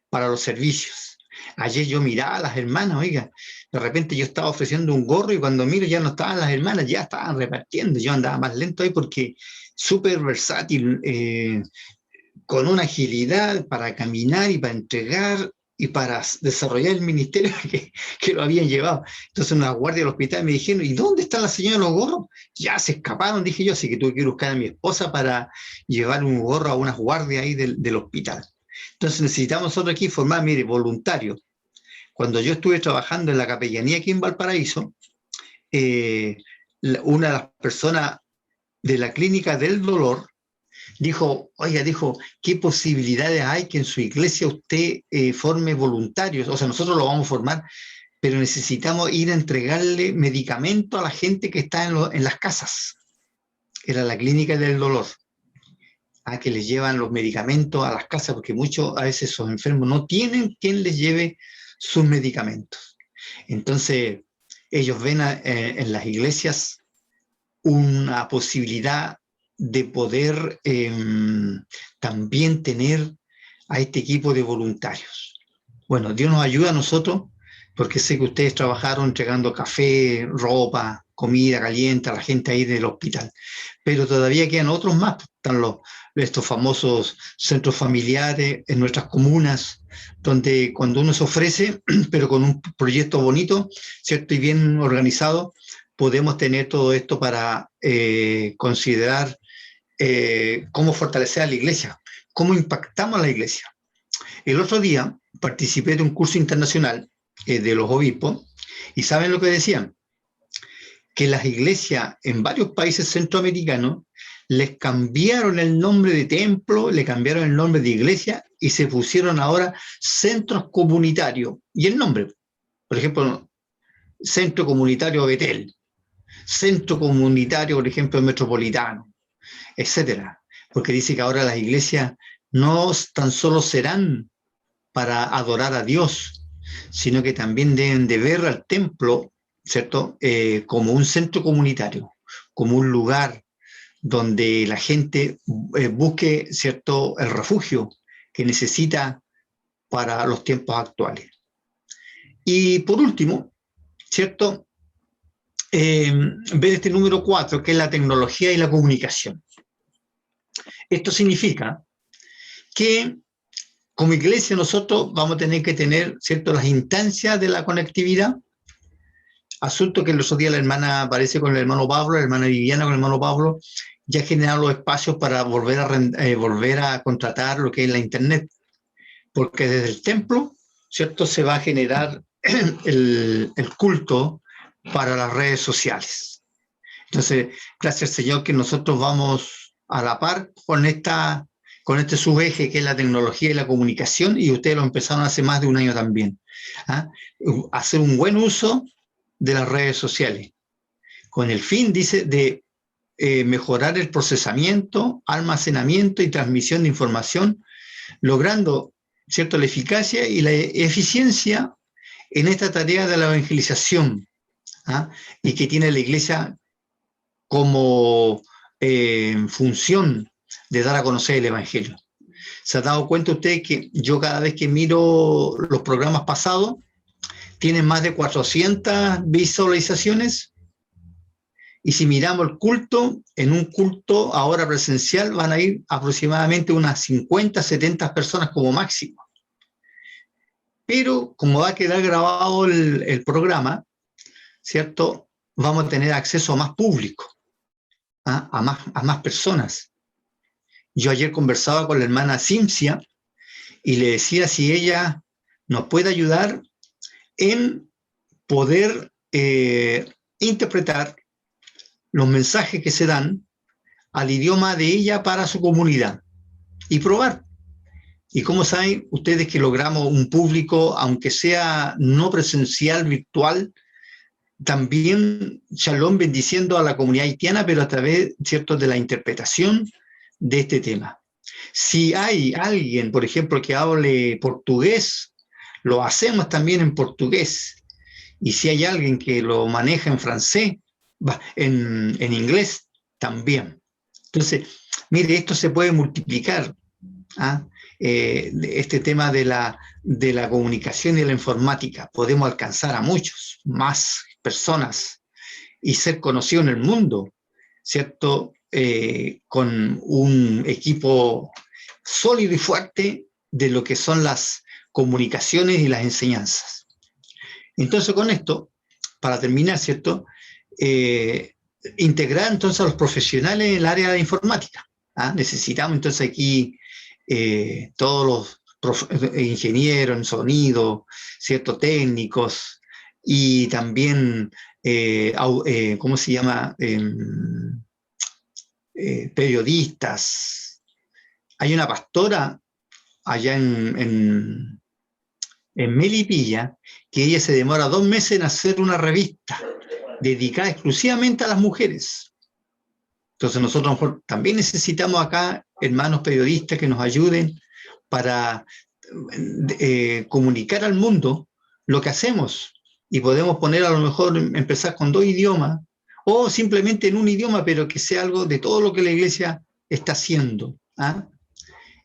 para los servicios. Ayer yo miraba a las hermanas, oiga, de repente yo estaba ofreciendo un gorro y cuando miro ya no estaban las hermanas, ya estaban repartiendo. Yo andaba más lento ahí porque súper versátil, con una agilidad para caminar y para entregar y para desarrollar el ministerio que lo habían llevado. Entonces una guardia del hospital me dijeron, ¿y dónde está la señora de los gorros? Ya se escaparon, dije yo, así que tuve que ir a buscar a mi esposa para llevar un gorro a unas guardias ahí del hospital. Entonces necesitamos nosotros aquí formar, mire, voluntarios. Cuando yo estuve trabajando en la capellanía aquí en Valparaíso, una de las personas de la clínica del dolor dijo, ¿qué posibilidades hay que en su iglesia usted forme voluntarios? O sea, nosotros lo vamos a formar, pero necesitamos ir a entregarle medicamento a la gente que está en las casas. Era la clínica del dolor, a que les llevan los medicamentos a las casas, porque muchos, a veces esos enfermos no tienen quien les lleve sus medicamentos. Entonces, ellos ven en las iglesias una posibilidad de poder también tener a este equipo de voluntarios. Bueno, Dios nos ayuda a nosotros, porque sé que ustedes trabajaron entregando café, ropa, comida caliente a la gente ahí del hospital, pero todavía quedan otros más. Están estos famosos centros familiares en nuestras comunas, donde cuando uno se ofrece, pero con un proyecto bonito, ¿cierto? Y bien organizado, podemos tener todo esto para considerar cómo fortalecer a la iglesia, cómo impactamos a la iglesia. El otro día participé de un curso internacional de los obispos, y ¿saben lo que decían? Que las iglesias en varios países centroamericanos les cambiaron el nombre de templo, le cambiaron el nombre de iglesia y se pusieron ahora centros comunitarios. Y el nombre, por ejemplo, Centro Comunitario Betel, Centro Comunitario, por ejemplo, Metropolitano, etcétera. Porque dice que ahora las iglesias no tan solo serán para adorar a Dios, sino que también deben de ver al templo, ¿cierto? Como un centro comunitario, como un lugar donde la gente busque, ¿cierto?, el refugio que necesita para los tiempos actuales. Y por último, ¿cierto?, ver este número 4, que es la tecnología y la comunicación. Esto significa que como iglesia nosotros vamos a tener que tener, ¿cierto?, las instancias de la conectividad, asunto que el otro día la hermana aparece con el hermano Pablo, la hermana Viviana con el hermano Pablo, ya generaron los espacios para volver a contratar lo que es la internet, porque desde el templo, ¿cierto?, se va a generar el culto para las redes sociales. Entonces, gracias al Señor que nosotros vamos a la par con este subeje que es la tecnología y la comunicación, y ustedes lo empezaron hace más de un año también. Hacer un buen uso de las redes sociales, con el fin, dice, de mejorar el procesamiento, almacenamiento y transmisión de información, logrando, ¿cierto?, la eficacia y la eficiencia en esta tarea de la evangelización, y que tiene la iglesia como función de dar a conocer el evangelio. ¿Se ha dado cuenta usted que yo cada vez que miro los programas pasados, tienen más de 400 visualizaciones? Y si miramos el culto, en un culto ahora presencial van a ir aproximadamente unas 50, 70 personas como máximo. Pero como va a quedar grabado el programa, ¿cierto?, vamos a tener acceso a más público, a más personas. Yo ayer conversaba con la hermana Cimcia y le decía si ella nos puede ayudar en poder interpretar los mensajes que se dan al idioma de ella para su comunidad y probar. Y como saben ustedes que logramos un público, aunque sea no presencial, virtual, también Shalom bendiciendo a la comunidad haitiana, pero a través, ¿cierto?, de la interpretación de este tema. Si hay alguien, por ejemplo, que hable portugués, lo hacemos también en portugués. Y si hay alguien que lo maneja en francés, en inglés, también. Entonces, mire, esto se puede multiplicar. Este tema de la comunicación y la informática. Podemos alcanzar a muchos, más personas y ser conocidos en el mundo, ¿cierto? Con un equipo sólido y fuerte de lo que son las comunicaciones y las enseñanzas. Entonces, con esto, para terminar, ¿cierto?, integrar entonces a los profesionales en el área de informática. Necesitamos entonces aquí todos los ingenieros en sonido, ¿cierto?, técnicos, y también, ¿cómo se llama?, periodistas, hay una pastora allá en Melipilla, que ella se demora 2 meses en hacer una revista dedicada exclusivamente a las mujeres. Entonces nosotros a lo mejor también necesitamos acá hermanos periodistas que nos ayuden para comunicar al mundo lo que hacemos, y podemos poner a lo mejor, empezar con 2 idiomas, o simplemente en un idioma, pero que sea algo de todo lo que la iglesia está haciendo. ¿Ah?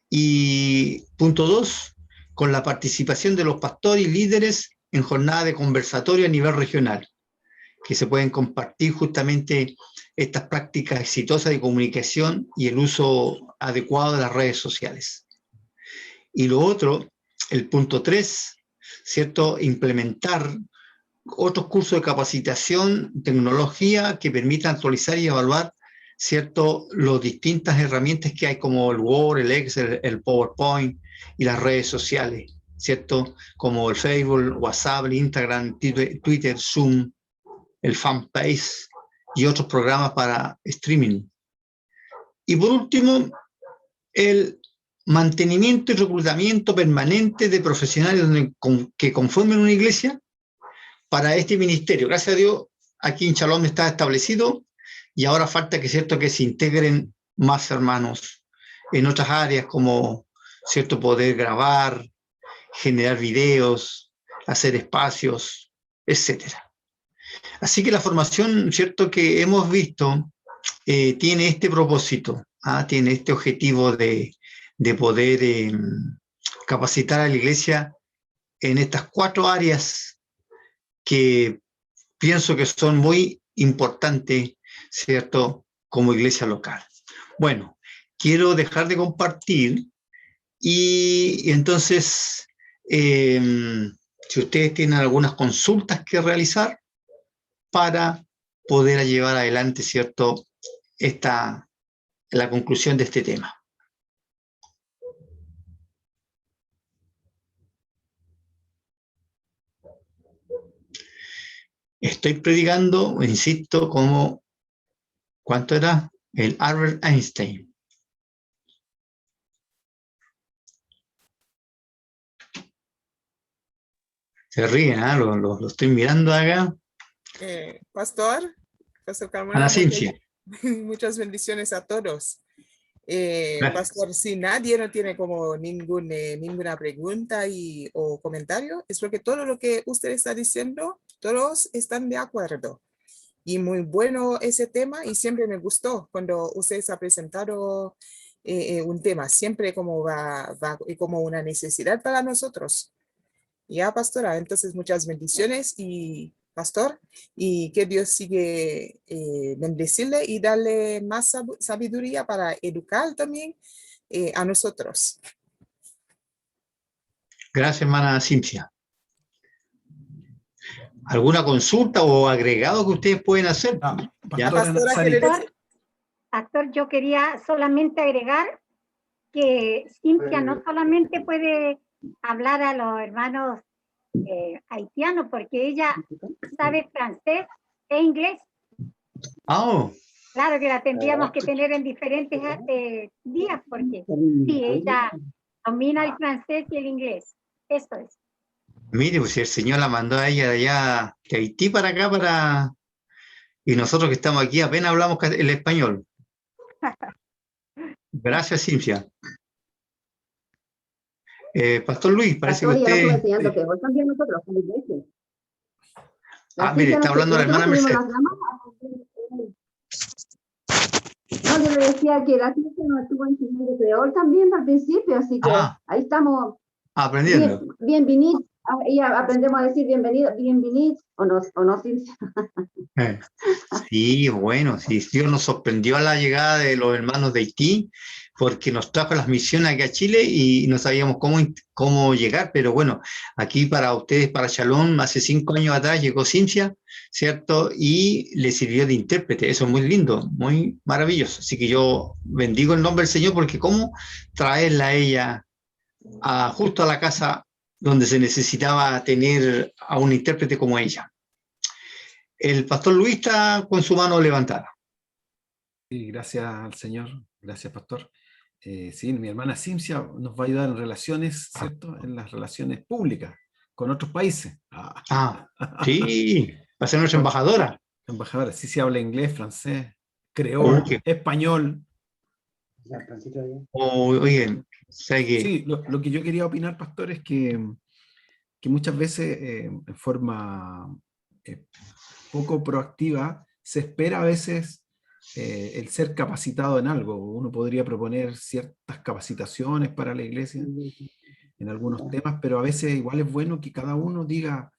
Y punto 2, con la participación de los pastores y líderes en jornadas de conversatorio a nivel regional, que se pueden compartir justamente estas prácticas exitosas de comunicación y el uso adecuado de las redes sociales. Y lo otro, el punto 3, ¿cierto? Implementar otros cursos de capacitación, tecnología que permitan actualizar y evaluar, ¿cierto?, las distintas herramientas que hay, como el Word, el Excel, el PowerPoint y las redes sociales, ¿cierto?, como el Facebook, WhatsApp, el Instagram, Twitter, Zoom, el Fanpage y otros programas para streaming. Y por último, el mantenimiento y reclutamiento permanente de profesionales que conformen una iglesia para este ministerio. Gracias a Dios, aquí en Shalom está establecido, y ahora falta que, ¿cierto?, que se integren más hermanos en otras áreas, como, ¿cierto?, poder grabar, generar videos, hacer espacios, etc. Así que la formación, ¿cierto?, que hemos visto tiene este propósito, tiene este objetivo de poder capacitar a la iglesia en estas 4 áreas que pienso que son muy importantes, ¿cierto?, como iglesia local. Bueno, quiero dejar de compartir y entonces, si ustedes tienen algunas consultas que realizar para poder llevar adelante, ¿cierto?, la conclusión de este tema. Estoy predicando, insisto, como, ¿cuánto era? El Albert Einstein. Se ríen, ¿eh? Lo estoy mirando acá. Pastor Carmona, Ana Cintia. muchas bendiciones a todos. Pastor, si nadie no tiene como ninguna pregunta o comentario, es porque todo lo que usted está diciendo, todos están de acuerdo. Y muy bueno ese tema, y siempre me gustó cuando ustedes ha presentado un tema, siempre como va como una necesidad para nosotros. Ya, pastora, entonces muchas bendiciones, y pastor, y que Dios sigue bendecirle y darle más sabiduría para educar también a nosotros. Gracias, hermana Cintia. ¿Alguna consulta o agregado que ustedes pueden hacer? Pastor, yo quería solamente agregar que Cintia no solamente puede hablar a los hermanos haitianos, porque ella sabe francés e inglés. Oh. Claro que la tendríamos que tener en diferentes días, porque sí, ella domina el francés y el inglés. Eso es. Mire, pues si el Señor la mandó a ella de allá, de Haití para acá, y nosotros que estamos aquí apenas hablamos el español. Gracias, Cintia. Pastor Luis, parece que usted... enseñando que hoy también nosotros como iglesia. Mire, está hablando la hermana Mercedes. No, yo le decía que la Cintia nos estuvo enseñando creol también al principio, así que ahí estamos aprendiendo. Bienvenidos. Y aprendemos a decir bienvenidos, o no, Cintia. Sí, bueno, sí, Dios nos sorprendió a la llegada de los hermanos de Haití, porque nos trajo las misiones aquí a Chile y no sabíamos cómo llegar, pero bueno, aquí para ustedes, para Shalom, hace 5 años atrás llegó Cintia, ¿cierto? Y le sirvió de intérprete. Eso es muy lindo, muy maravilloso. Así que yo bendigo el nombre del Señor, porque cómo traerla a ella justo a la casa donde se necesitaba tener a un intérprete como ella. El pastor Luis está con su mano levantada. Sí, gracias al Señor, gracias, pastor. Sí, mi hermana Cimcia nos va a ayudar en relaciones, ¿cierto? En las relaciones públicas con otros países. Sí, va a ser nuestra embajadora. Embajadora, sí se habla inglés, francés, creol, Okay. español. Oye, ¿sabe qué? Sí, lo que yo quería opinar, pastor, es que muchas veces en forma poco proactiva se espera a veces el ser capacitado en algo. Uno podría proponer ciertas capacitaciones para la iglesia en algunos temas, pero a veces igual es bueno que cada uno diga,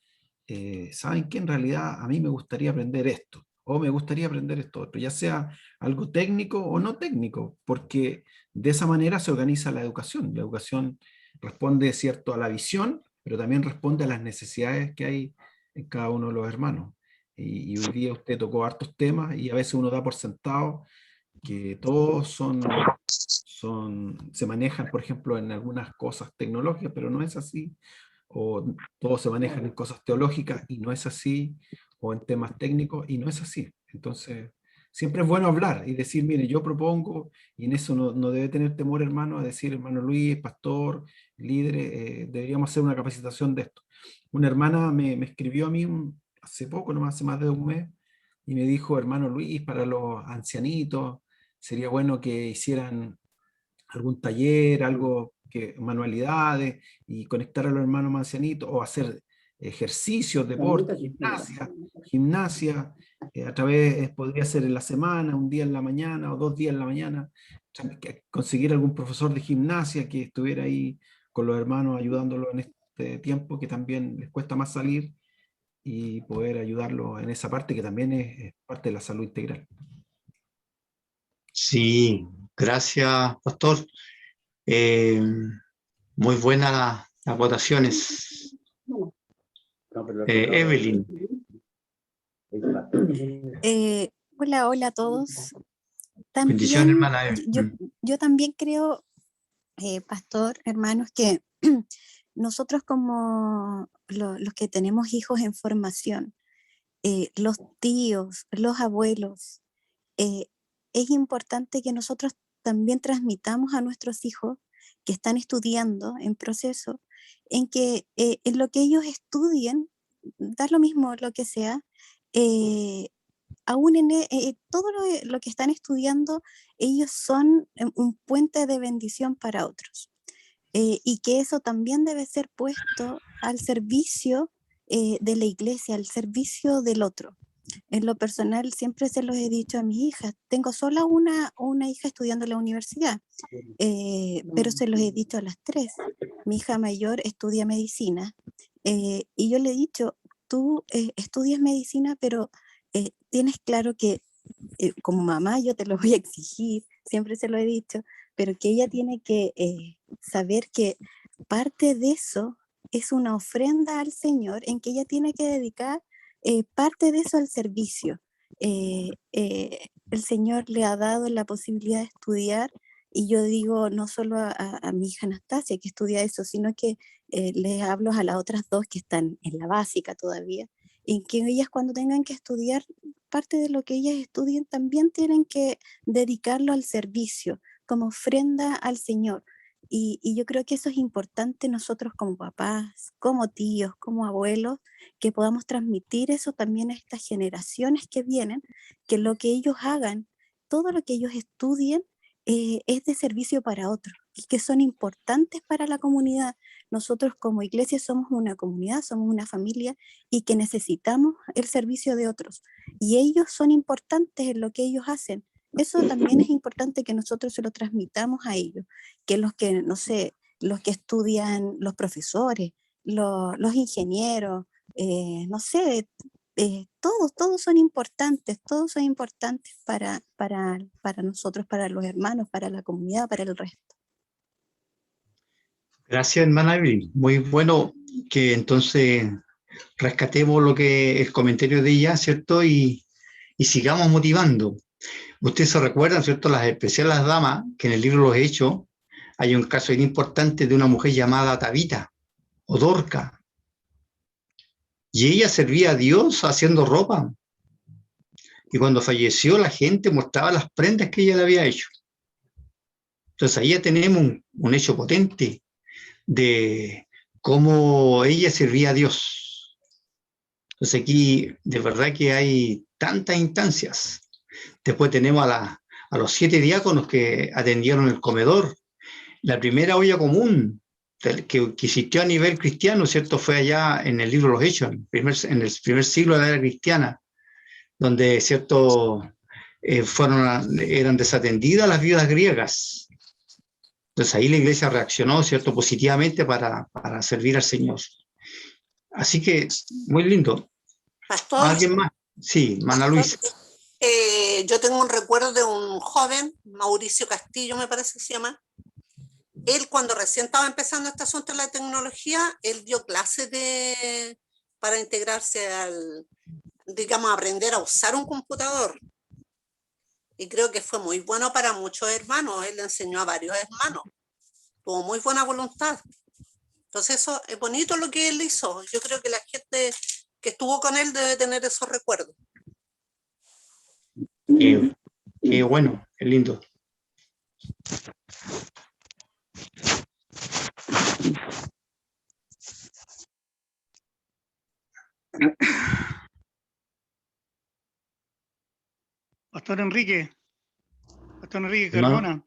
¿saben qué? En realidad a mí me gustaría aprender esto, o me gustaría aprender esto otro, ya sea algo técnico o no técnico, porque de esa manera se organiza la educación. La educación responde, ¿cierto?, a la visión, pero también responde a las necesidades que hay en cada uno de los hermanos. Y hoy día usted tocó hartos temas y a veces uno da por sentado que todos se manejan, por ejemplo, en algunas cosas tecnológicas, pero no es así. O todos se manejan en cosas teológicas y no es así, o en temas técnicos y no es así. Entonces, siempre es bueno hablar y decir, mire, yo propongo, y en eso no debe tener temor, hermano, a decir, hermano Luis, pastor, líder, deberíamos hacer una capacitación de esto. Una hermana me escribió a mí hace poco, no hace más de un mes, y me dijo, hermano Luis, para los ancianitos, sería bueno que hicieran algún taller, algo que manualidades, y conectar a los hermanos ancianitos, o hacer ejercicios, deporte, gimnasia, a través, podría ser en la semana, un día en la mañana o 2 días en la mañana, conseguir algún profesor de gimnasia que estuviera ahí con los hermanos ayudándolos en este tiempo que también les cuesta más salir, y poder ayudarlos en esa parte que también es parte de la salud integral. Sí, gracias, pastor. Muy buenas las votaciones. Evelyn. Hola a todos. Bendiciones, También, hermana Evelyn. yo también creo, pastor, hermanos, que nosotros como los que tenemos hijos en formación, los tíos, los abuelos, es importante que nosotros también transmitamos a nuestros hijos que están estudiando en proceso, en que en lo que ellos estudien, da lo mismo lo que sea, aún en todo lo que están estudiando, ellos son un puente de bendición para otros. Y que eso también debe ser puesto al servicio de la iglesia, al servicio del otro. En lo personal, siempre se los he dicho a mis hijas. Tengo sola una hija estudiando en la universidad, pero se los he dicho a las 3. Mi hija mayor estudia medicina, y yo le he dicho, tú estudias medicina, pero tienes claro que como mamá yo te lo voy a exigir, siempre se lo he dicho, pero que ella tiene que saber que parte de eso es una ofrenda al Señor, en que ella tiene que dedicar parte de eso al servicio. El Señor le ha dado la posibilidad de estudiar, y yo digo no solo a mi hija Anastasia que estudia eso, sino que les hablo a las otras 2 que están en la básica todavía, en que ellas cuando tengan que estudiar, parte de lo que ellas estudien también tienen que dedicarlo al servicio, como ofrenda al Señor. Y yo creo que eso es importante nosotros como papás, como tíos, como abuelos, que podamos transmitir eso también a estas generaciones que vienen, que lo que ellos hagan, todo lo que ellos estudien, es de servicio para otros y que son importantes para la comunidad. Nosotros como iglesia somos una comunidad, somos una familia, y que necesitamos el servicio de otros. Y ellos son importantes en lo que ellos hacen. Eso también es importante que nosotros se lo transmitamos a ellos, que los que, no sé, los que estudian, los profesores, los ingenieros, no sé, todos son importantes para nosotros, para los hermanos, para la comunidad, para el resto. Gracias, hermana Evelyn. Muy bueno que entonces rescatemos lo que el comentario de ella, ¿cierto? Y sigamos motivando. Ustedes se recuerdan, ¿cierto? Las especiales damas, que en el libro Los Hechos hay un caso bien importante de una mujer llamada Tabita o Dorca. Y ella servía a Dios haciendo ropa. Y cuando falleció, la gente mostraba las prendas que ella le había hecho. Entonces ahí ya tenemos un hecho potente de cómo ella servía a Dios. Entonces aquí de verdad que hay tantas instancias. Después tenemos a los 7 diáconos que atendieron el comedor. La primera olla común que existió a nivel cristiano, ¿cierto? Fue allá en el libro de los Hechos, en el primer siglo de la era cristiana, donde, ¿cierto? Eran desatendidas las viudas griegas. Entonces ahí la iglesia reaccionó, ¿cierto? Positivamente para servir al Señor. Así que, muy lindo. Pastor, ¿Alguien más? Sí, Mana Luisa. Yo tengo un recuerdo de un joven, Mauricio Castillo me parece que se llama. Él cuando recién estaba empezando este asunto de la tecnología, él dio clases para integrarse digamos, aprender a usar un computador. Y creo que fue muy bueno para muchos hermanos. Él le enseñó a varios hermanos. Tuvo muy buena voluntad. Entonces eso es bonito lo que él hizo. Yo creo que la gente que estuvo con él debe tener esos recuerdos. Qué bueno, qué lindo. Pastor Enrique Cardona.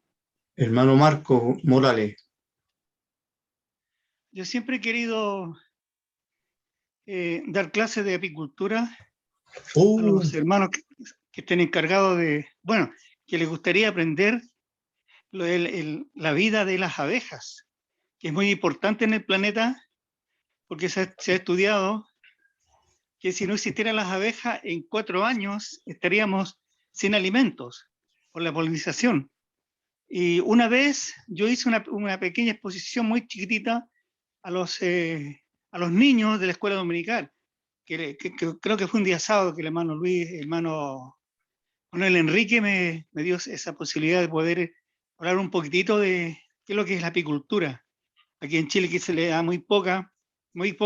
Hermano Marco Morales. Yo siempre he querido dar clases de apicultura a los hermanos que estén encargados de, bueno, que les gustaría aprender la vida de las abejas, que es muy importante en el planeta, porque se ha estudiado que si no existieran las abejas, en 4 años estaríamos sin alimentos por la polinización. Y una vez yo hice una pequeña exposición muy chiquitita a los niños de la escuela dominical, que creo que fue un día sábado que el hermano Manuel Enrique me dio esa posibilidad de poder hablar un poquitito de qué es lo que es la apicultura. Aquí en Chile que se le da muy poca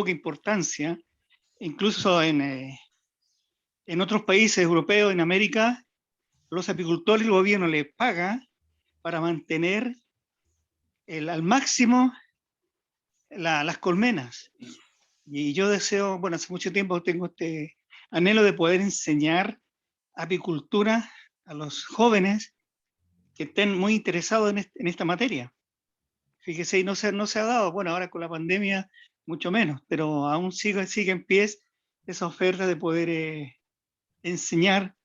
importancia, incluso en otros países europeos, en América, los apicultores, el gobierno les paga para mantener al máximo las colmenas. Y yo deseo, bueno, hace mucho tiempo tengo este anhelo de poder enseñar apicultura a los jóvenes que estén muy interesados en esta materia. Fíjese, y no se ha dado, bueno, ahora con la pandemia mucho menos, pero aún sigue en pie esa oferta de poder enseñar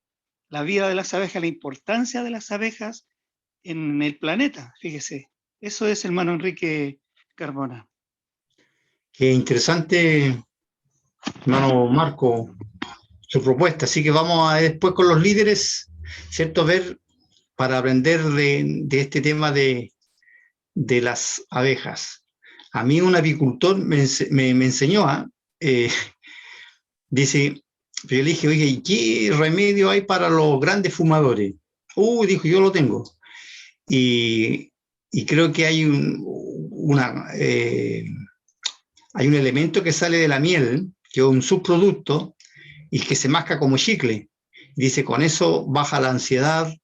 la vida de las abejas, la importancia de las abejas en el planeta, fíjese. Eso es, hermano Enrique Cardona. Qué interesante, hermano Marco, su propuesta. Así que vamos a después con los líderes, ¿cierto? Ver para aprender de este tema de las abejas. A mí un apicultor me enseñó, dice, yo le dije, oye, ¿y qué remedio hay para los grandes fumadores? Dijo, yo lo tengo. Y creo que hay hay un elemento que sale de la miel, que es un subproducto, y que se masca como chicle. Dice, con eso baja la ansiedad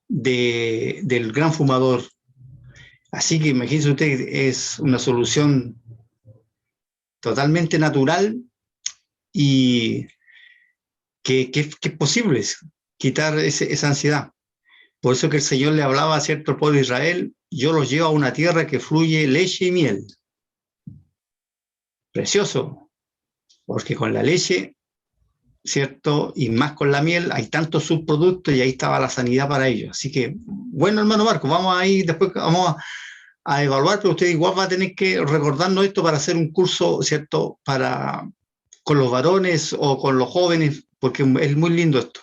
del gran fumador. Así que imagínense usted, es una solución totalmente natural y que es posible quitar esa ansiedad. Por eso que el Señor le hablaba a cierto pueblo de Israel, yo los llevo a una tierra que fluye leche y miel. Precioso, porque con la leche, ¿cierto? Y más con la miel, hay tantos subproductos y ahí estaba la sanidad para ellos. Así que, bueno, hermano Marco, vamos a ir, después vamos a evaluar, pero usted igual va a tener que recordarnos esto para hacer un curso, ¿cierto? Con los varones o con los jóvenes, porque es muy lindo esto.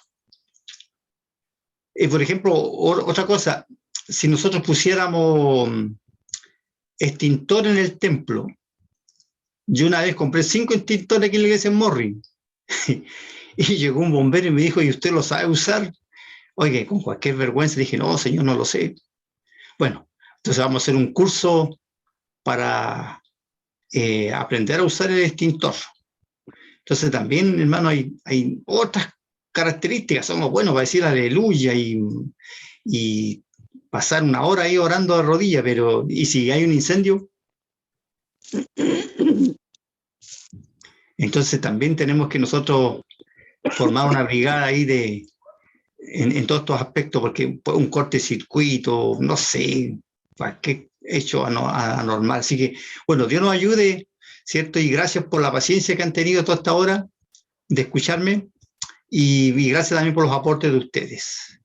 Por ejemplo, otra cosa, si nosotros pusiéramos extintor en el templo, yo una vez compré 5 extintores aquí en la iglesia en Morri, y llegó un bombero y me dijo, ¿y usted lo sabe usar? Oye, con cualquier vergüenza dije, no, señor, no lo sé. Bueno, entonces vamos a hacer un curso para aprender a usar el extintor. Entonces también, hermano, hay otras características, somos buenos para decir aleluya y pasar una hora ahí orando de rodillas, pero ¿y si hay un incendio? Entonces también tenemos que nosotros formar una brigada ahí en todos estos aspectos, porque un cortocircuito, no sé, qué hecho anormal. Así que, bueno, Dios nos ayude, ¿cierto? Y gracias por la paciencia que han tenido toda esta hora de escucharme, y gracias también por los aportes de ustedes.